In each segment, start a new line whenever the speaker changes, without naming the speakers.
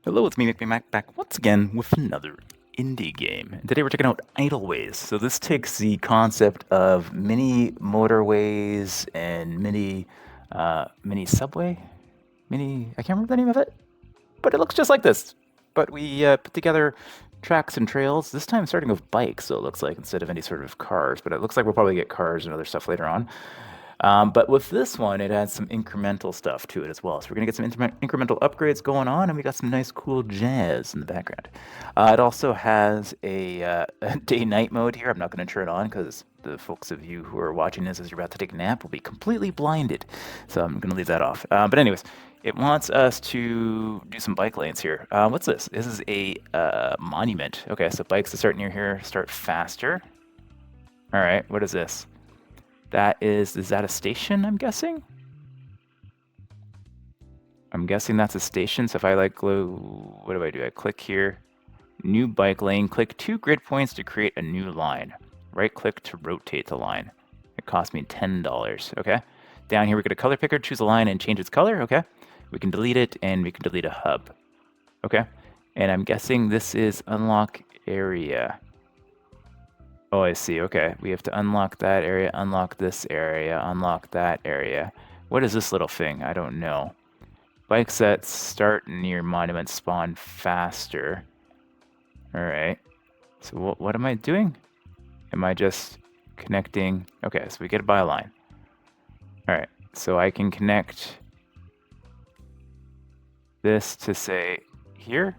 Hello, it's me, Mac, back once again with another indie game. And today we're checking out Idleways. So this takes the concept of mini motorways and mini subway, I can't remember the name of it, but it looks just like this. But we put together tracks and trails. This time starting with bikes, so it looks like instead of any sort of cars. But it looks like we'll probably get cars and other stuff later on. But with this one, it adds some incremental stuff to it as well. So we're gonna get some incremental upgrades going on, and we got some nice, cool jazz in the background. It also has a day-night mode here. I'm not gonna turn it on because the folks of you who are watching this as you're about to take a nap will be completely blinded. So I'm gonna leave that off. But anyways, it wants us to do some bike lanes here. What's this? This is a monument. Okay, so bikes that start near here start faster. All right, what is this? Is that a station, I'm guessing? I'm guessing that's a station. So if I like glue, what do? I click here, new bike lane, click 2 grid points to create a new line. Right click to rotate the line. It cost me $10, okay? Down here we get a color picker, choose a line and change its color, okay? We can delete it and we can delete a hub, okay? And I'm guessing this is unlock area. Oh, I see. Okay. We have to unlock that area, unlock this area, unlock that area. What is this little thing? I don't know. Bikes that start near monuments spawn faster. All right. So what am I doing? Am I just connecting? Okay, so we get a byline. All right. So I can connect this to say here.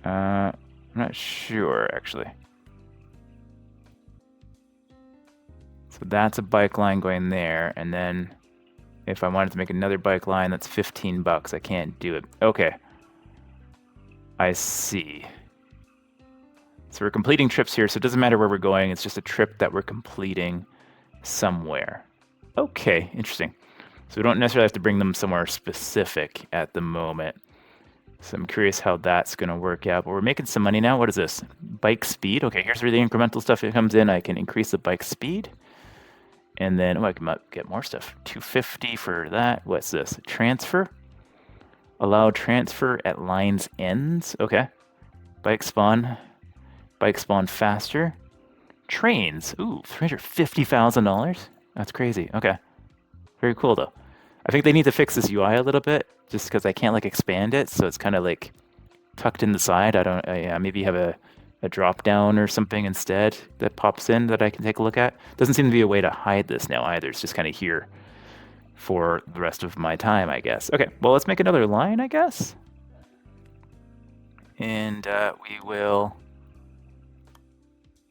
I'm not sure actually. So that's a bike line going there, and then if I wanted to make another bike line, that's 15 bucks. I can't do it. Okay. I see. So we're completing trips here, so it doesn't matter where we're going. It's just a trip that we're completing somewhere. Okay, interesting. So we don't necessarily have to bring them somewhere specific at the moment. So I'm curious how that's going to work out. But we're making some money now. What is this? Bike speed. Okay, here's where the incremental stuff comes in. I can increase the bike speed. And then, oh, I can get more stuff. 250 for that. What's this? Transfer. Allow transfer at line's ends. Okay. Bike spawn. Bike spawn faster. Trains. Ooh, $350,000. That's crazy. Okay. Very cool though. I think they need to fix this UI a little bit, just because I can't like expand it, so it's kind of like tucked in the side. I don't. Maybe have a drop down or something instead that pops in that I can take a look at. Doesn't seem to be a way to hide this now either. It's just kind of here for the rest of my time, I guess. Okay, well, let's make another line, I guess. And we will...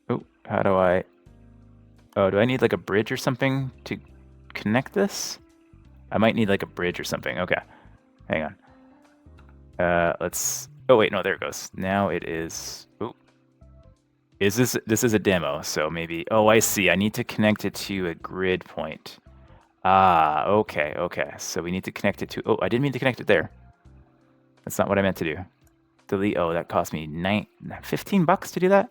Oh, how do I... Oh, do I need like a bridge or something to connect this? I might need like a bridge or something. Okay, hang on. Let's... Oh, wait, no, there it goes. Now it is... Oh. This is a demo, so maybe... Oh, I see. I need to connect it to a grid point. Ah, okay, okay. So we need to connect it to... Oh, I didn't mean to connect it there. That's not what I meant to do. Delete... Oh, that cost me 15 bucks to do that?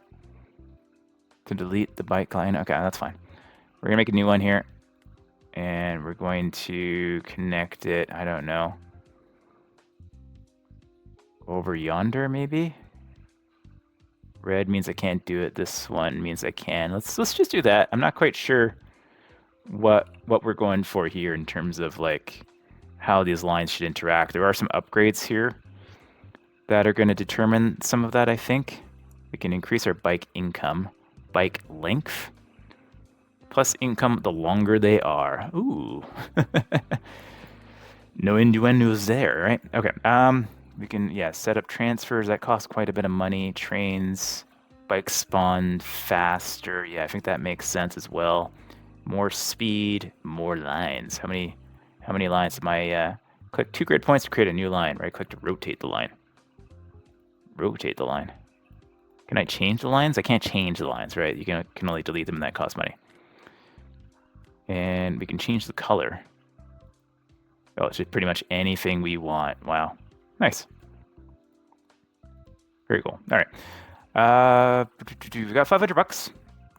To delete the bike line? Okay, that's fine. We're going to make a new one here. And we're going to connect it, I don't know. Over yonder, maybe? Red means I can't do it. This one means I can. Let's just do that. I'm not quite sure what we're going for here in terms of like how these lines should interact. There are some upgrades here that are going to determine some of that, I think. We can increase our bike income, bike length, plus income the longer they are. Ooh. No innuendos there, right? Okay. We can, yeah, set up transfers. That costs quite a bit of money. Trains, bikes spawn faster. Yeah, I think that makes sense as well. More speed, more lines. How many lines am I? Click 2 grid points to create a new line. Right click to rotate the line. Rotate the line. Can I change the lines? I can't change the lines, right? You can only delete them and that costs money. And we can change the color. Oh, it's just pretty much anything we want. Wow. Nice. Very cool. All right. We got 500 bucks.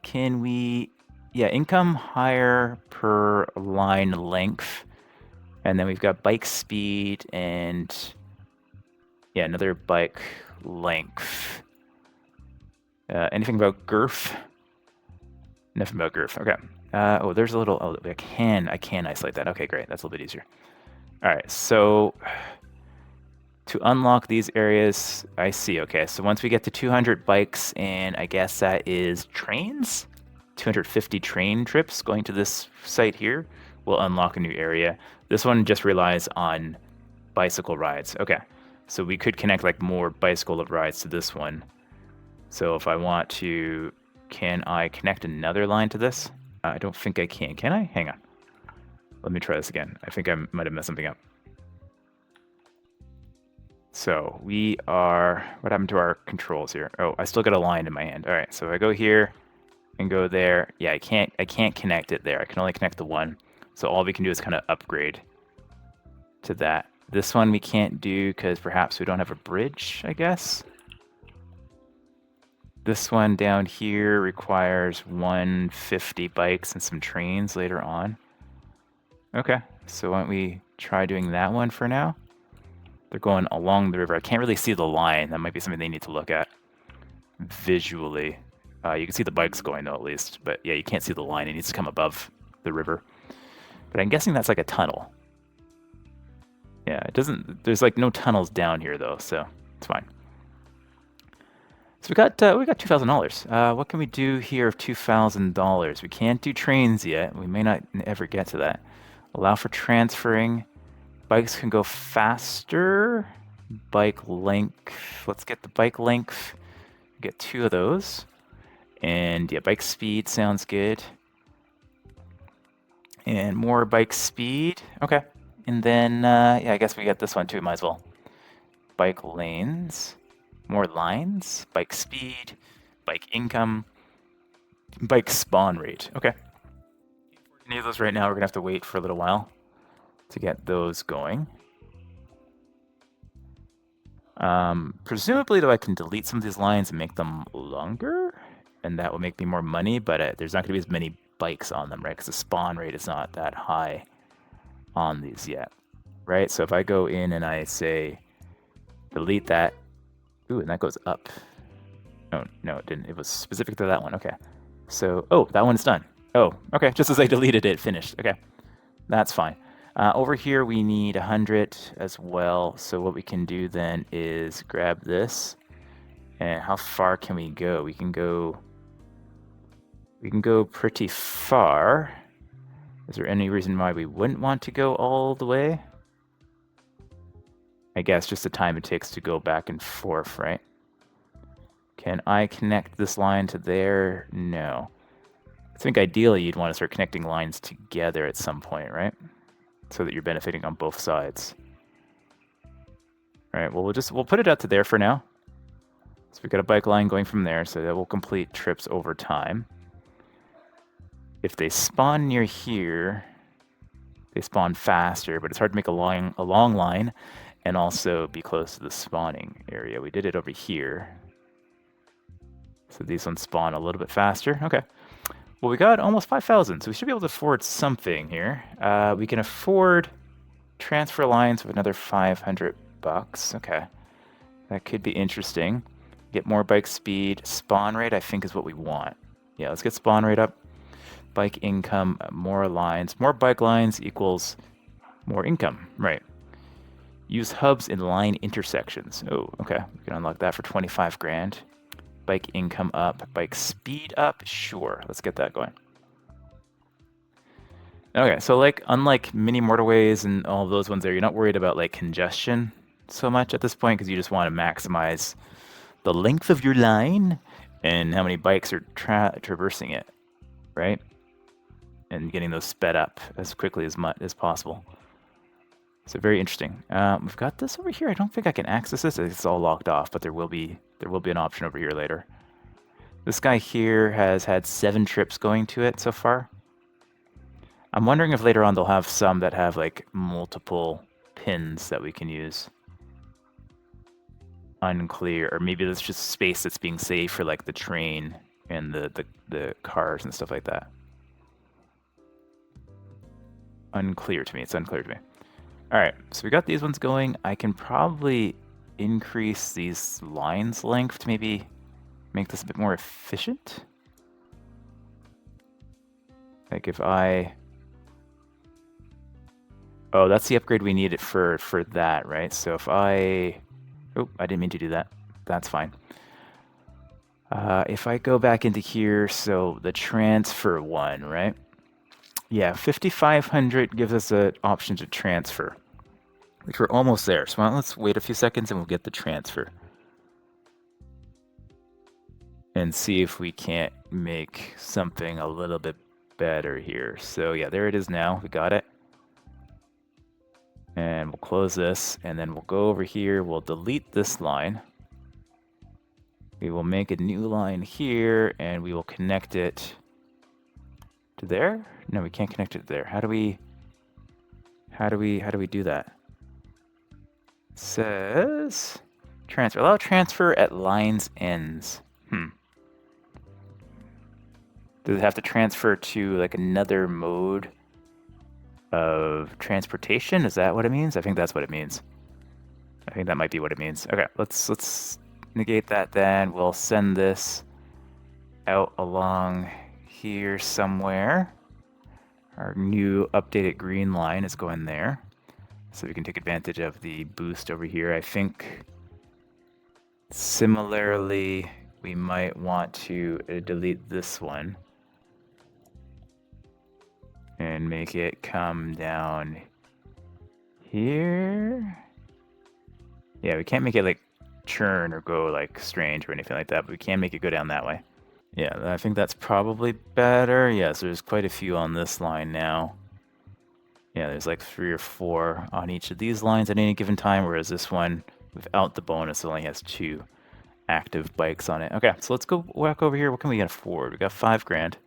Can we... Yeah, income higher per line length. And then we've got bike speed and Yeah, another bike length. Anything about girth? Nothing about girth. Okay. Oh, there's a little. Oh, I can isolate that. Okay, great. That's a little bit easier. All right. So to unlock these areas, I see. Okay. So once we get to 200 bikes, and I guess that is trains, 250 train trips going to this site here, will unlock a new area. This one just relies on bicycle rides. Okay. So we could connect like more bicycle rides to this one. So if I want to, can I connect another line to this? I don't think I can. Can I? Hang on. Let me try this again. I think I might have messed something up. So we are, what happened to our controls here? Oh, I still got a line in my hand. All right, so I go here and go there. Yeah, I can't connect it there. I can only connect the one. So all we can do is kind of upgrade to that. This one we can't do because perhaps we don't have a bridge, I guess. This one down here requires 150 bikes and some trains later on. Okay, so why don't we try doing that one for now? They're going along the river. I can't really see the line. That might be something they need to look at visually. You can see the bikes going though, at least. But yeah, you can't see the line. It needs to come above the river. But I'm guessing that's like a tunnel. Yeah, it doesn't. There's like no tunnels down here though, so it's fine. So we got $2,000. What can we do here of $2,000? We can't do trains yet. We may not ever get to that. Allow for transferring. Bikes can go faster. Bike length. Let's get the bike length. Get 2 of those. And yeah, bike speed sounds good. And more bike speed. Okay. And then, yeah, I guess we get this one too. Might as well. Bike lanes. More lines. Bike speed. Bike income. Bike spawn rate. Okay. Any of those right now, we're going to have to wait for a little while to get those going. Presumably, though, I can delete some of these lines and make them longer, and that will make me more money, but there's not going to be as many bikes on them, right? Because the spawn rate is not that high on these yet, right? So if I go in and I say delete that, ooh, and that goes up. Oh, no, it didn't. It was specific to that one. Okay. So, oh, that one's done. Oh, okay. Just as I deleted it, finished. Okay. That's fine. Over here, we need 100 as well. So what we can do then is grab this. And how far can we go? We can go pretty far. Is there any reason why we wouldn't want to go all the way? I guess just the time it takes to go back and forth, right? Can I connect this line to there? No. I think ideally you'd want to start connecting lines together at some point, right? So that you're benefiting on both sides. All right, well, we'll put it out to there for now. So we've got a bike line going from there, so that will complete trips over time. If they spawn near here, they spawn faster, but it's hard to make a long line and also be close to the spawning area. We did it over here. So these ones spawn a little bit faster. Okay. Well, we got almost 5,000, so we should be able to afford something here. We can afford transfer lines with another 500 bucks. Okay. That could be interesting. Get more bike speed. Spawn rate, I think, is what we want. Yeah, let's get spawn rate up. Bike income, more lines. More bike lines equals more income. Right. Use hubs in line intersections. Oh, okay. We can unlock that for 25 grand. Bike income up. Bike speed up. Sure. Let's get that going. Okay, so like unlike mini motorways and all of those ones there, you're not worried about like congestion so much at this point because you just want to maximize the length of your line and how many bikes are traversing it, right? And getting those sped up as quickly as much as possible. So very interesting. We've got this over here. I don't think I can access this. It's all locked off, but there will be an option over here later. This guy here has had 7 trips going to it so far. I'm wondering if later on they'll have some that have like multiple pins that we can use. Unclear, or maybe there's just space that's being saved for like the train and the cars and stuff like that. Unclear to me. It's unclear to me. All right, so we got these ones going. I can probably increase these lines length to maybe make this a bit more efficient? Like if I... Oh, that's the upgrade we needed for that, right? So if I... Oh, I didn't mean to do that. That's fine. If I go back into here, so the transfer one, right? Yeah, 5,500 gives us an option to transfer, which we're almost there. So let's wait a few seconds and we'll get the transfer. And see if we can't make something a little bit better here. So yeah, there it is now. We got it. And we'll close this, and then we'll go over here. We'll delete this line. We will make a new line here, and we will connect it to there. No, we can't connect it there. How do we do that? It says transfer. Allow transfer at lines ends. Does it have to transfer to like another mode of transportation? Is that what it means? I think that's what it means. I think that might be what it means. Okay, let's negate that then. We'll send this out along here somewhere. Our new updated green line is going there. So we can take advantage of the boost over here. I think similarly, we might want to delete this one and make it come down here. Yeah, we can't make it like churn or go like strange or anything like that, but we can make it go down that way. Yeah, I think that's probably better. Yeah, so there's quite a few on this line now. Yeah, there's like 3 or 4 on each of these lines at any given time, whereas this one, without the bonus, only has 2 active bikes on it. Okay, so let's go walk over here. What can we get afford? We got 5 grand.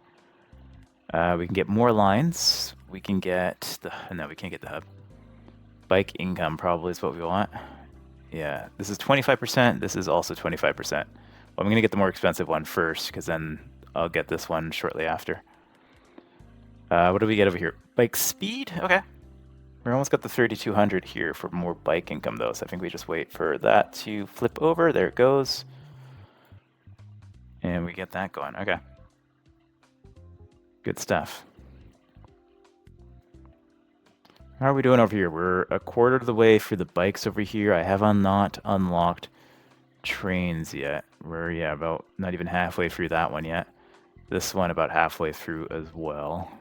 We can get more lines. We can get the... No, we can't get the hub. Bike income probably is what we want. Yeah, this is 25%. This is also 25%. Well, I'm going to get the more expensive one first, because then I'll get this one shortly after. What do we get over here? Bike speed? Okay. We almost got the 3,200 here for more bike income, though, so I think we just wait for that to flip over. There it goes. And we get that going. Okay. Good stuff. How are we doing over here? We're a quarter of the way for the bikes over here. I have not unlocked trains yet. We're, yeah, about not even halfway through that one yet. This one about halfway through as well.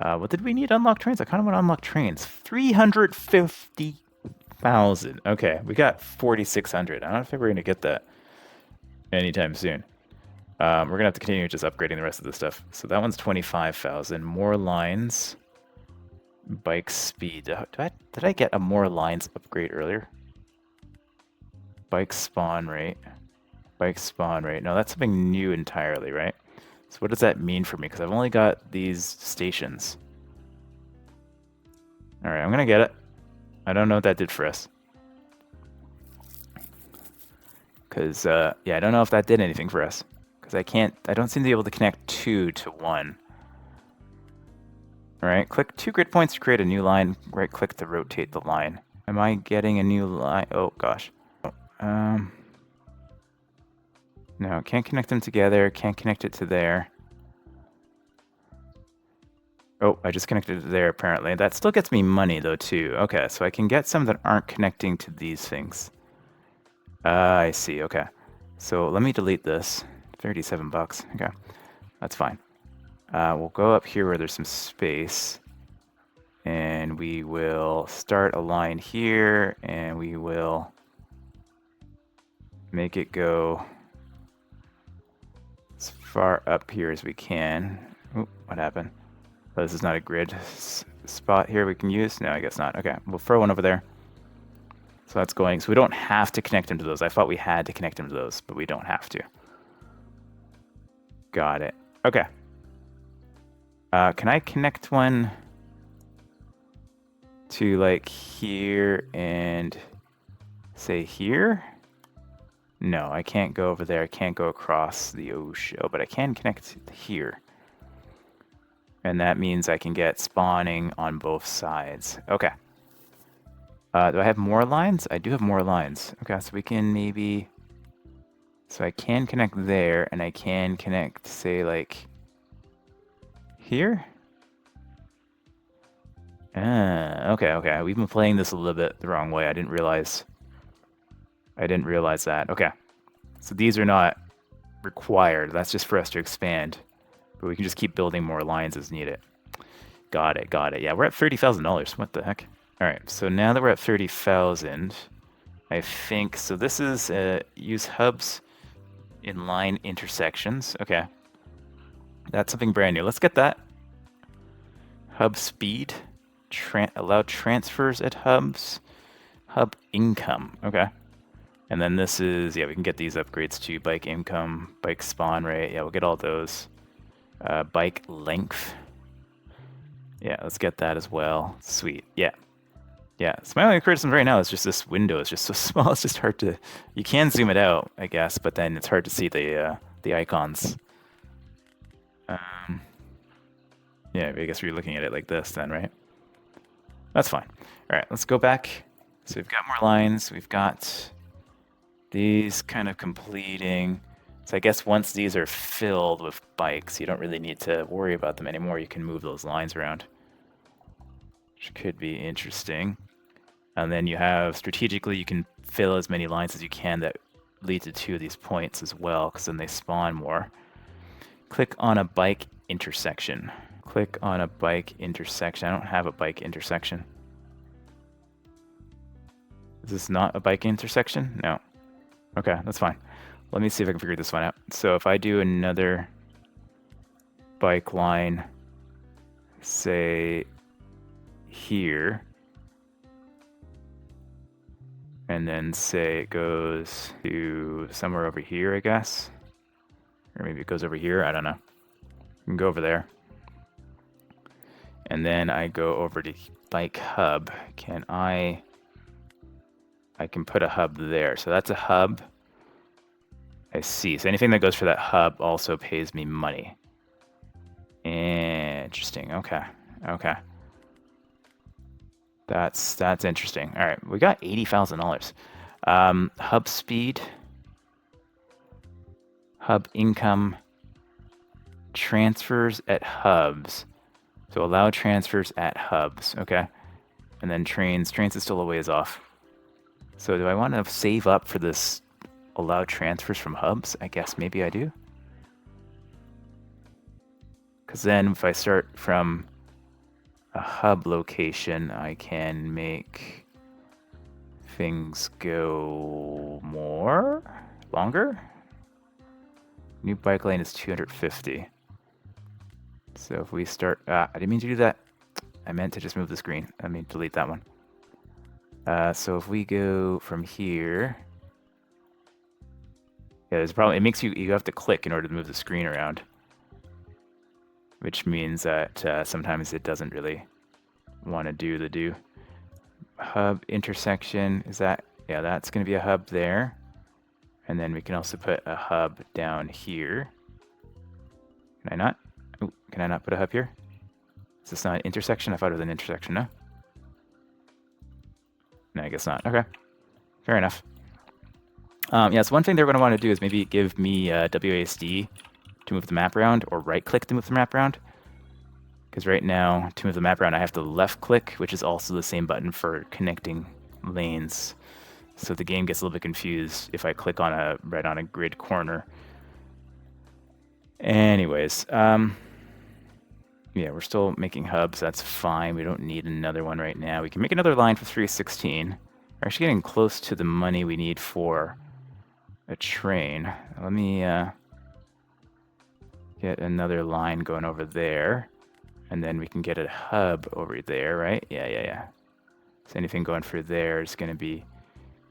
What did we need to unlock trains? I kind of want to unlock trains. 350,000. Okay, we got 4,600. I don't think we're going to get that anytime soon. We're going to have to continue just upgrading the rest of this stuff. So that one's 25,000. More lines. Bike speed. Did I get a more lines upgrade earlier? Bike spawn rate. Bike spawn rate. No, that's something new entirely, right? So what does that mean for me? Because I've only got these stations. All right, I'm going to get it. I don't know what that did for us. Because, yeah, I don't know if that did anything for us. Because I don't seem to be able to connect 2 to 1. All right, click 2 grid points to create a new line. Right click to rotate the line. Am I getting a new line? Oh, gosh. No, can't connect them together. Can't connect it to there. Oh, I just connected it there, apparently. That still gets me money, though, too. Okay, so I can get some that aren't connecting to these things. I see, okay. So let me delete this. 37 bucks. Okay, that's fine. We'll go up here where there's some space. And we will start a line here, and we will make it go as far up here as we can. Oop, what happened? Oh, this is not a grid spot here we can use? No, I guess not. Okay, we'll throw one over there. So that's going. So we don't have to connect them to those. I thought we had to connect them to those, but we don't have to. Got it. Okay. Can I connect one to like here and say here? No, I can't go over there. I can't go across the ocean, but I can connect here. And that means I can get spawning on both sides. Okay. Do I have more lines? I do have more lines. Okay, so we can maybe... So I can connect there, and I can connect, say, like... here? Okay. We've been playing this a little bit the wrong way. I didn't realize that. Okay. So these are not required. That's just for us to expand. But we can just keep building more lines as needed. Got it. Yeah, we're at $30,000. What the heck? All right, so now that we're at 30,000, I think, so this is use hubs in line intersections. Okay. That's something brand new. Let's get that. Hub speed. Allow transfers at hubs. Hub income. Okay. And then this is, yeah, we can get these upgrades to bike income, bike spawn rate. Yeah, we'll get all those. Bike length. Yeah, let's get that as well. Sweet. Yeah. So my only criticism right now is just this window is just so small. It's just hard to. You can zoom it out, I guess, but then it's hard to see the icons. Yeah, I guess we're looking at it like this then, right? That's fine. All right, let's go back. So we've got more lines. We've got these kind of completing. So I guess once these are filled with bikes, you don't really need to worry about them anymore. You can move those lines around, which could be interesting. And then you have, strategically, you can fill as many lines as you can that lead to 2 of these points as well, because then they spawn more. Click on a bike intersection. Click on a bike intersection. I don't have a bike intersection. Is this not a bike intersection? No. Okay, that's fine. Let me see if I can figure this one out. So if I do another bike line, say here, and then say it goes to somewhere over here, I guess. Or maybe it goes over here, I don't know. You can go over there. And then I go over to bike hub. I can put a hub there. So that's a hub. I see. So anything that goes for that hub also pays me money. Interesting. Okay. That's interesting. All right, we got $80,000. Hub speed, hub income, transfers at hubs. So allow transfers at hubs. Okay, and then trains. Trains is still a ways off. So do I want to save up for this? Allow transfers from hubs? I guess maybe I do. Because then if I start from a hub location, I can make things go longer. New bike lane is 250. So if we start, I didn't mean to do that. I meant to just move the screen. I mean, delete that one. So if we go from here, yeah, there's a problem. It makes you have to click in order to move the screen around, which means that sometimes it doesn't really want to do the do. Hub intersection, is that, yeah, that's going to be a hub there. And then we can also put a hub down here. Can I not? Ooh, can I not put a hub here? Is this not an intersection? I thought it was an intersection, no? No, I guess not. Okay, fair enough. Yeah, so one thing they're going to want to do is maybe give me WASD to move the map around, or right-click to move the map around. Because right now, to move the map around, I have to left-click, which is also the same button for connecting lanes. So the game gets a little bit confused if I click on right on a grid corner. Anyways, yeah, we're still making hubs. That's fine. We don't need another one right now. We can make another line for 316. We're actually getting close to the money we need for a train. Let me get another line going over there. And then we can get a hub over there, right? Yeah. So anything going through there is going to be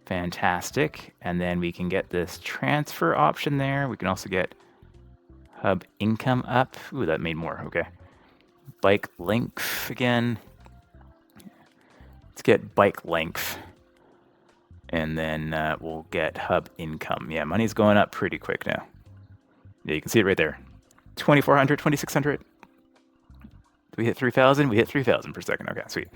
fantastic. And then we can get this transfer option there. We can also get hub income up. Ooh, that made more. Okay. Bike length again. Let's get bike length. And then we'll get hub income. Yeah, money's going up pretty quick now. Yeah, you can see it right there. 2,400, 2,600. We hit 3,000. We hit 3,000 per second. Okay, sweet.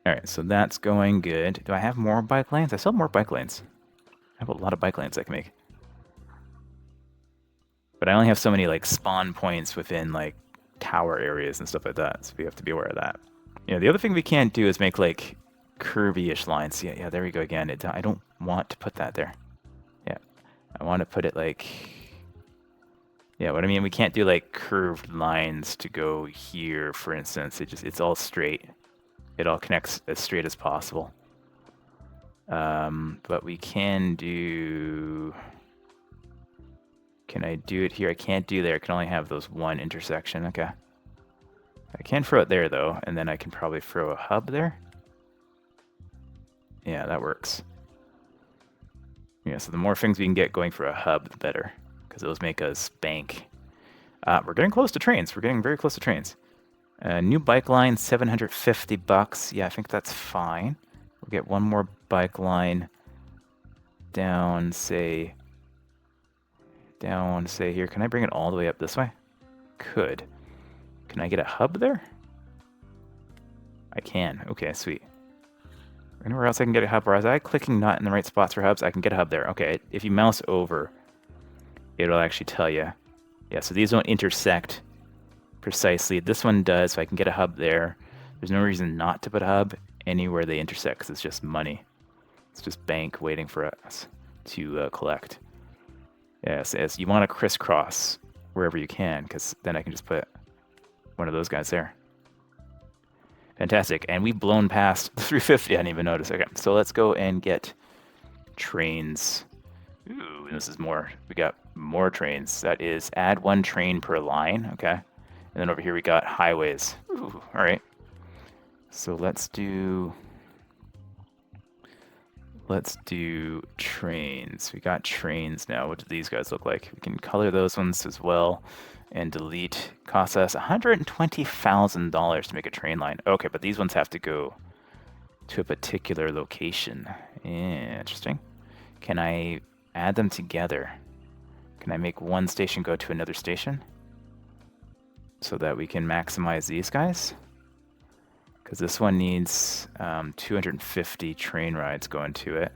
All right, so that's going good. Do I have more bike lanes? I still have more bike lanes. I have a lot of bike lanes I can make. But I only have so many like spawn points within like tower areas and stuff like that, so we have to be aware of that. You know, the other thing we can't do is make like curvy-ish lines. Yeah, there we go again. I don't want to put that there. Yeah, I want to put it like... Yeah, what I mean, we can't do like curved lines to go here, for instance. It's all straight. It all connects as straight as possible. But we can do... Can I do it here? I can't do there. I can only have those one intersection. Okay. I can throw it there, though, and then I can probably throw a hub there. Yeah, that works. Yeah, so the more things we can get going for a hub, the better, because those make us bank. We're getting close to trains. We're getting very close to trains. New bike line, $750. Yeah, I think that's fine. We'll get one more bike line down, say here. Can I bring it all the way up this way? Could. Can I get a hub there? I can. Okay, sweet. Anywhere else I can get a hub? Or is I clicking not in the right spots for hubs? I can get a hub there. Okay, if you mouse over, it'll actually tell you. Yeah, so these don't intersect precisely. This one does, so I can get a hub there. There's no reason not to put a hub anywhere they intersect, because it's just money. It's just bank waiting for us to collect. Yes, as you want to crisscross wherever you can, because then I can just put one of those guys there. Fantastic, and we've blown past the 350. I didn't even notice. Okay, so let's go and get trains. Ooh, this is more. We got more trains. That is add one train per line. Okay, and then over here we got highways. Ooh, all right. So let's do trains. We got trains now. What do these guys look like? We can color those ones as well and delete. Costs us $120,000 to make a train line. Okay, but these ones have to go to a particular location. Interesting. Can I add them together? Can I make one station go to another station so that we can maximize these guys? Because this one needs 250 train rides going to it.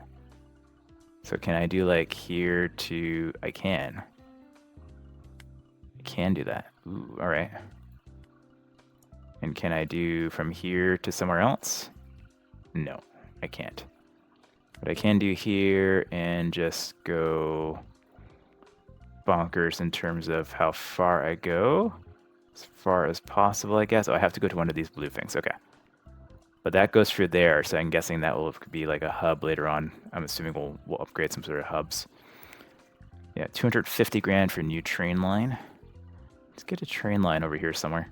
So can I do like here to... I can do that. Ooh, all right. And can I do from here to somewhere else? No, I can't. But I can do here and just go bonkers in terms of how far I go. As far as possible, I guess. Oh, I have to go to one of these blue things. Okay. But that goes through there, so I'm guessing that will be like a hub later on. I'm assuming we'll upgrade some sort of hubs. Yeah, 250 grand for a new train line. Let's get a train line over here somewhere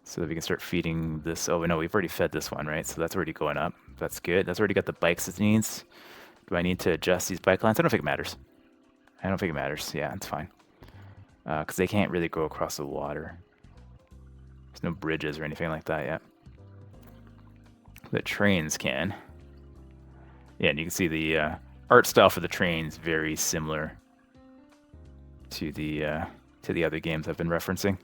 so that we can start feeding this. Oh, no, we've already fed this one, right? So that's already going up. That's good. That's already got the bikes it needs. Do I need to adjust these bike lines? I don't think it matters. I don't think it matters. Yeah, it's fine. Because they can't really go across the water. There's no bridges or anything like that yet. The trains can. Yeah, and you can see the art style for the trains very similar to the other games I've been referencing.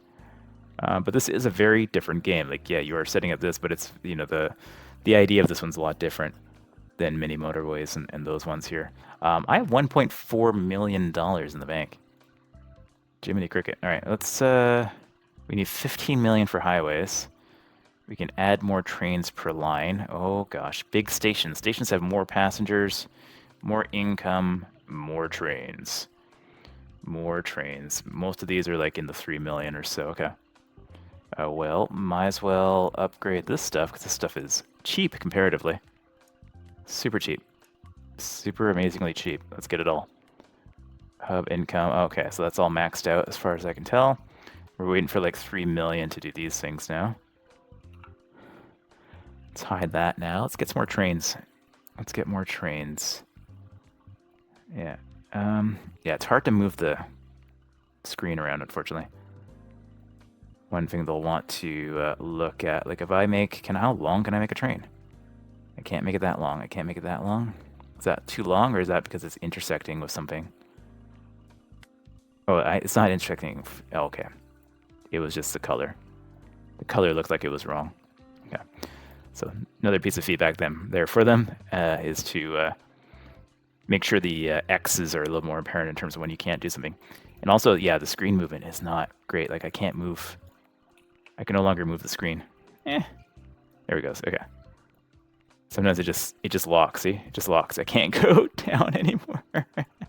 But this is a very different game. Like, yeah, you are setting up this, but it's, you know, the idea of this one's a lot different than Mini Motorways and those ones here. I have $1.4 million in the bank. Jiminy Cricket. All right, let's. We need 15 million for highways. We can add more trains per line. Oh gosh, big stations. Stations have more passengers, more income, more trains. More trains. Most of these are like in the 3 million or so. Okay. Well, might as well upgrade this stuff because this stuff is cheap comparatively. Super cheap. Super amazingly cheap. Let's get it all. Hub income. Okay, so that's all maxed out as far as I can tell. We're waiting for like 3 million to do these things now. Let's hide that now. Let's get some more trains. Let's get more trains. Yeah. Yeah, it's hard to move the screen around, unfortunately. One thing they'll want to look at, like if I make, how long can I make a train? I can't make it that long. I can't make it that long. Is that too long, or is that because it's intersecting with something? Oh, it's not intersecting. Oh, okay. It was just the color. The color looked like it was wrong. Yeah. So another piece of feedback there for them is to make sure the X's are a little more apparent in terms of when you can't do something. And also, yeah, the screen movement is not great. Like I can't move. I can no longer move the screen. There it goes. Okay. Sometimes it just locks. See, it just locks. I can't go down anymore.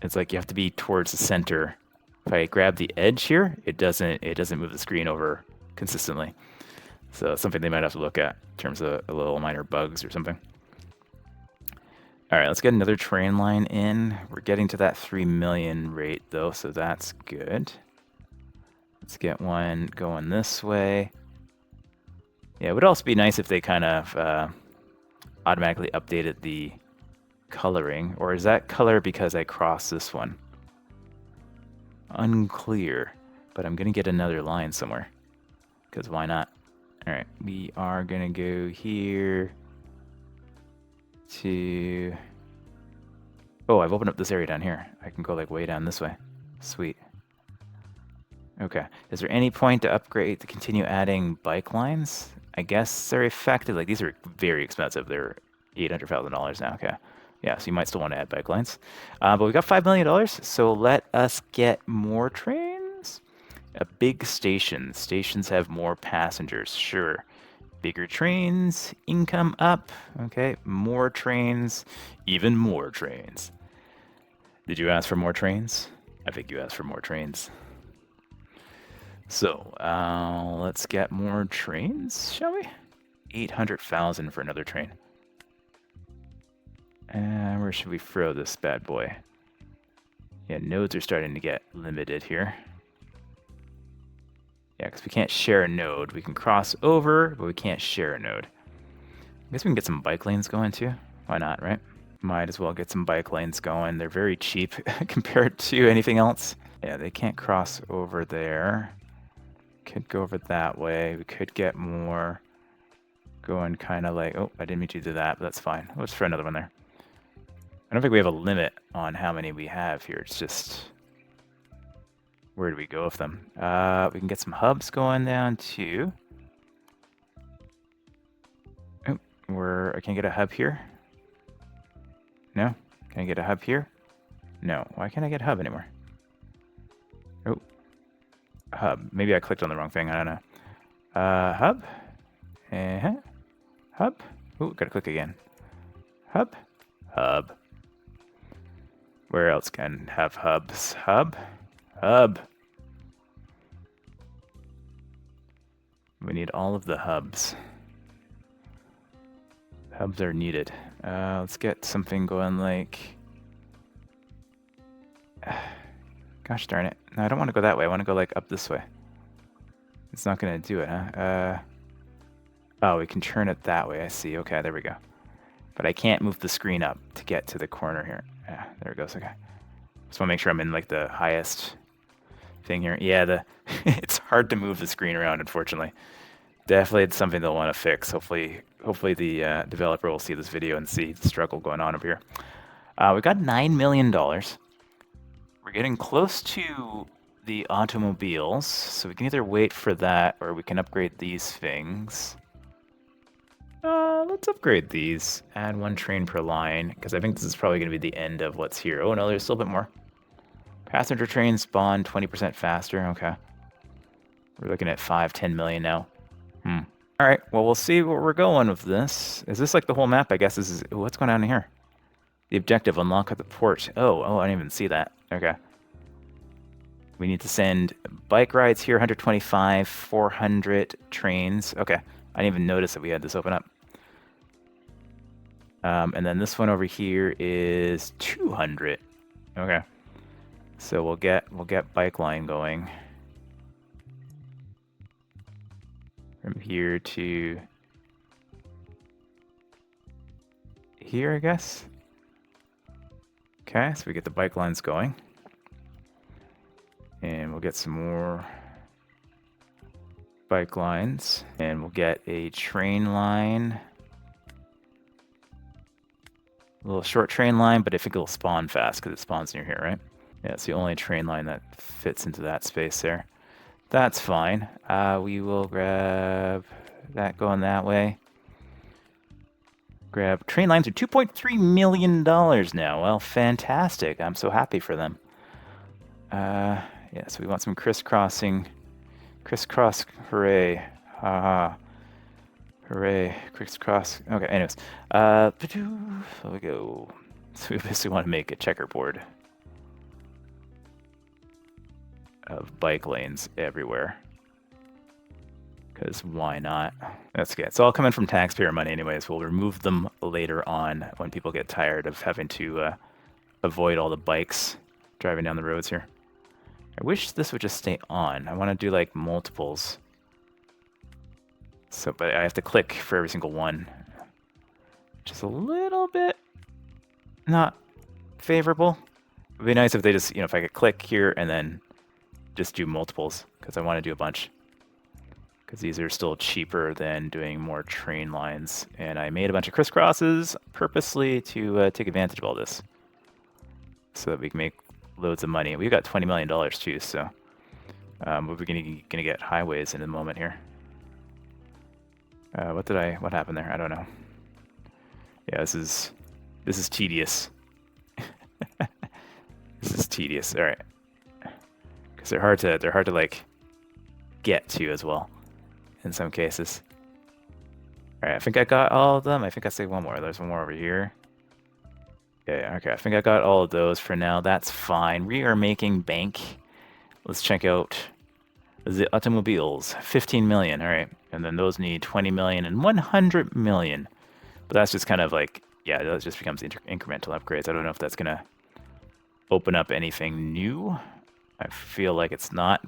It's like you have to be towards the center. If I grab the edge here, it doesn't move the screen over consistently. So it's something they might have to look at in terms of a little minor bugs or something. All right, let's get another train line in. We're getting to that 3 million rate though, so that's good. Let's get one going this way. Yeah, it would also be nice if they kind of automatically updated the coloring. Or is that color because I crossed this one? Unclear, but I'm gonna get another line somewhere, because why not? All right, we are gonna go here to... Oh, I've opened up this area down here. I can go like way down this way. Sweet. Okay, is there any point to upgrade, to continue adding bike lines? I guess they're effective. Like these are very expensive. They're $800,000 now. Okay. Yeah, so you might still want to add bike lines. But we got $5 million, so let us get more trains. A big station. Stations have more passengers, sure. Bigger trains, income up. Okay, more trains, even more trains. Did you ask for more trains? I think you asked for more trains. So, let's get more trains, shall we? 800,000 for another train. Where should we throw this bad boy? Yeah, nodes are starting to get limited here. Yeah, because we can't share a node. We can cross over, but we can't share a node. I guess we can get some bike lanes going too. Why not, right? Might as well get some bike lanes going. They're very cheap compared to anything else. Yeah, they can't cross over there. Could go over that way. We could get more going kind of like... Oh, I didn't mean to do that, but that's fine. Let's try another one there. I don't think we have a limit on how many we have here. It's just... Where do we go with them? We can get some hubs going down too. Oh, I can't get a hub here. No? Can I get a hub here? No. Why can't I get a hub anymore? Oh. Hub. Maybe I clicked on the wrong thing. I don't know. Hub. Hub. Oh, gotta click again. Hub. Hub. Where else can have hubs? Hub. Hub. We need all of the hubs. Hubs are needed. Let's get something going like... Gosh darn it. No, I don't want to go that way. I want to go like up this way. It's not going to do it, huh? Oh, we can turn it that way. I see. Okay, there we go. But I can't move the screen up to get to the corner here. Yeah, there it goes. Okay. Just want to make sure I'm in like the highest thing here. Yeah, it's hard to move the screen around, unfortunately. Definitely it's something they'll want to fix. Hopefully the developer will see this video and see the struggle going on over here. We got $9 million. We're getting close to the automobiles, so we can either wait for that or we can upgrade these things. Let's upgrade these. Add one train per line, because I think this is probably going to be the end of what's here. Oh no, there's still a bit more. Passenger trains spawn 20% faster. Okay. We're looking at 5-10 million now. All right, well, we'll see where we're going with this. Is this like the whole map? I guess this is... What's going on here? The objective, unlock at the port. Oh, I didn't even see that. Okay. We need to send bike rides here, 125, 400 trains. Okay, I didn't even notice that we had this open up. And then this one over here is 200. Okay. So we'll get bike line going. From here to here, I guess. Okay, so we get the bike lines going. And we'll get some more bike lines. And we'll get a train line. A little short train line, but I think it'll spawn fast because it spawns near here, right? Yeah, it's the only train line that fits into that space there. That's fine. We will grab that going that way. Grab train lines are $2.3 million now. Well, fantastic. I'm so happy for them. Yeah, so we want some crisscrossing. Crisscross, hooray. Haha. Hooray. Crisscross. Okay, anyways. So we go. So we basically want to make a checkerboard of bike lanes everywhere. Because why not? That's good. It's all coming from taxpayer money anyways. We'll remove them later on when people get tired of having to avoid all the bikes driving down the roads here. I wish this would just stay on. I want to do like multiples. So, but I have to click for every single one. Just a little bit not favorable. It would be nice if they just, if I could click here and then just do multiples, because I want to do a bunch. Because these are still cheaper than doing more train lines. And I made a bunch of crisscrosses purposely to take advantage of all this, so that we can make loads of money. We've got $20 million too, so we're gonna get highways in a moment here. What happened there? I don't know. Yeah, this is tedious. This is tedious. All right, because they're hard to like get to as well in some cases. All right, I think I got all of them. I think I say one more. There's one more over here. Yeah, okay. I think I got all of those for now. That's fine. We are making bank. Let's check out the automobiles. 15 million. All right. And then those need 20 million and 100 million. But that's just kind of like, yeah, that just becomes incremental upgrades. I don't know if that's going to open up anything new. I feel like it's not.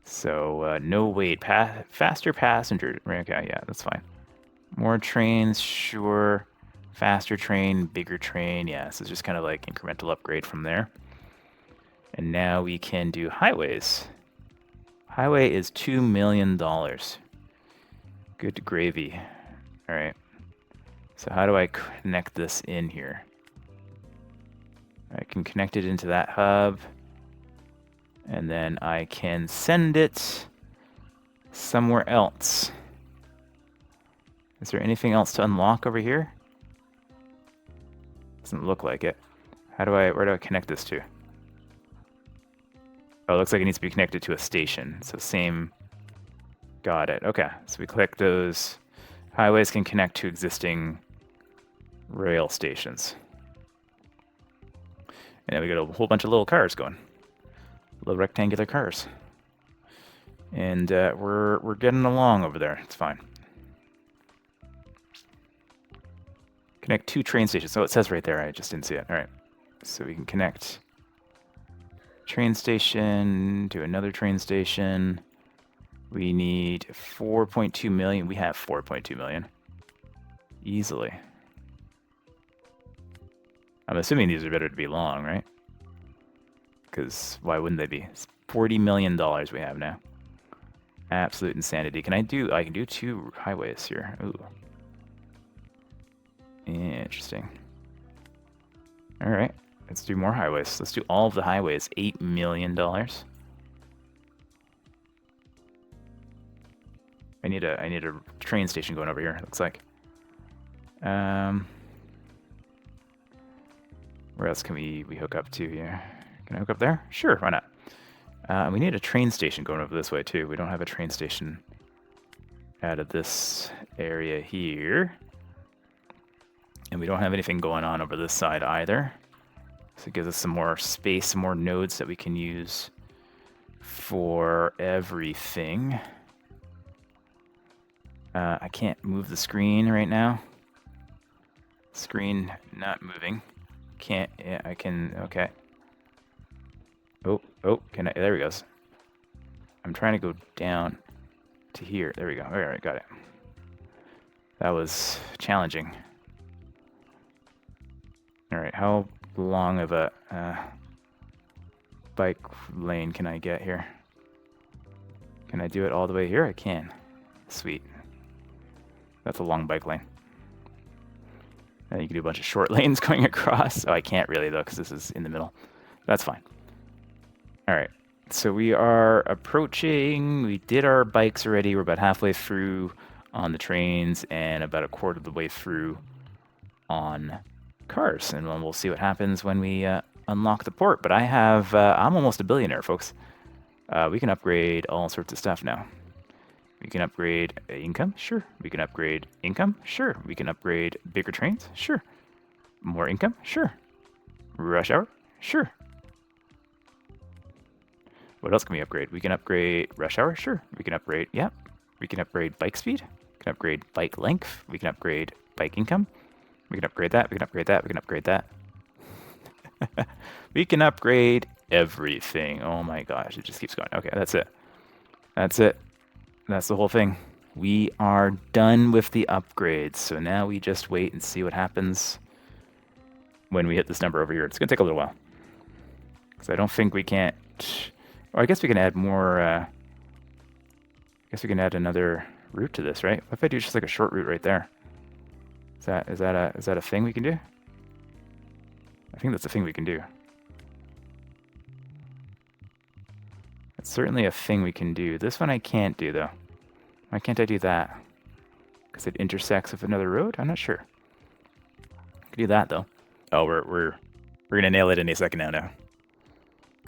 So, no wait. Faster passenger. Okay, yeah, that's fine. More trains, sure. Faster train, bigger train. Yeah, so it's just kind of like incremental upgrade from there. And now we can do highways. Highway is $2 million. Good gravy. All right. So how do I connect this in here? I can connect it into that hub. And then I can send it somewhere else. Is there anything else to unlock over here? Doesn't look like it. Where do I connect this to? Oh, it looks like it needs to be connected to a station. So same, got it. Okay, so we click those. Highways can connect to existing rail stations. And then we got a whole bunch of little cars going. Little rectangular cars. And we're getting along over there. It's fine. Connect 2 train stations. So it says right there. I just didn't see it. All right. So we can connect train station to another train station. We need 4.2 million. We have 4.2 million. Easily. I'm assuming these are better to be long, right? Because why wouldn't they be? It's $40 million we have now. Absolute insanity. I can do 2 highways here. Ooh. Interesting. All right, let's do more highways. Let's do all of the highways. $8 million. I need a train station going over here. It looks like. Where else can we hook up to here? Can I hook up there? Sure, why not? We need a train station going over this way too. We don't have a train station out of this area here. And we don't have anything going on over this side either. So it gives us some more space, some more nodes that we can use for everything. I can't move the screen right now. Screen not moving. Can't, yeah, I can, okay. Oh, can I, there we go. I'm trying to go down to here. There we go. All right, got it. That was challenging. All right, how long of a bike lane can I get here? Can I do it all the way here? I can. Sweet. That's a long bike lane. And you can do a bunch of short lanes going across. Oh, I can't really though, because this is in the middle. That's fine. All right, so we are approaching. We did our bikes already. We're about halfway through on the trains and about a quarter of the way through on cars. And we'll see what happens when we unlock the port. But I'm almost a billionaire, folks. We can upgrade all sorts of stuff now. We can upgrade income, sure. We can upgrade income, sure. We can upgrade bigger trains, sure. More income, sure. Rush hour, sure. What else can we upgrade? We can upgrade rush hour, sure. We can upgrade, yeah. We can upgrade bike speed. We can upgrade bike length. We can upgrade bike income. We can upgrade that. We can upgrade that. We can upgrade that. We can upgrade everything. Oh my gosh, it just keeps going. Okay, that's it. That's it. That's the whole thing. We are done with the upgrades. So now we just wait and see what happens when we hit this number over here. It's going to take a little while. Because I don't think we can't... Or I guess we can add more... I guess we can add another route to this, right? What if I do just like a short route right there? Is that a thing we can do? I think that's a thing we can do. It's certainly a thing we can do. This one I can't do, though. Why can't I do that? Because it intersects with another road? I'm not sure. I can do that, though. Oh, we're gonna nail it any second now.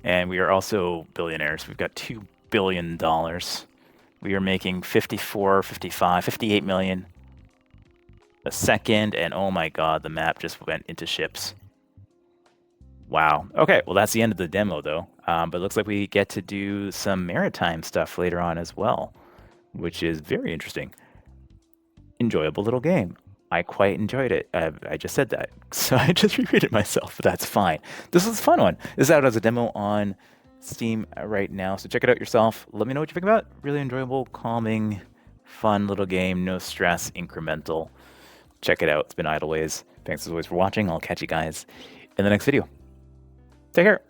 And we are also billionaires. We've got $2 billion. We are making 54, 55, 58 million a second. And oh my god, the map just went into ships. Wow. Okay, well, that's the end of the demo, though. But it looks like we get to do some maritime stuff later on as well, which is very interesting. Enjoyable little game. I quite enjoyed it. I just said that, so I just repeated myself, but that's fine. This is a fun one. This is out as a demo on Steam right now, so check it out yourself. Let me know what you think about it. Really enjoyable, calming, fun little game. No stress, incremental. Check it out. It's been Idleways. Thanks as always for watching. I'll catch you guys in the next video. Take care.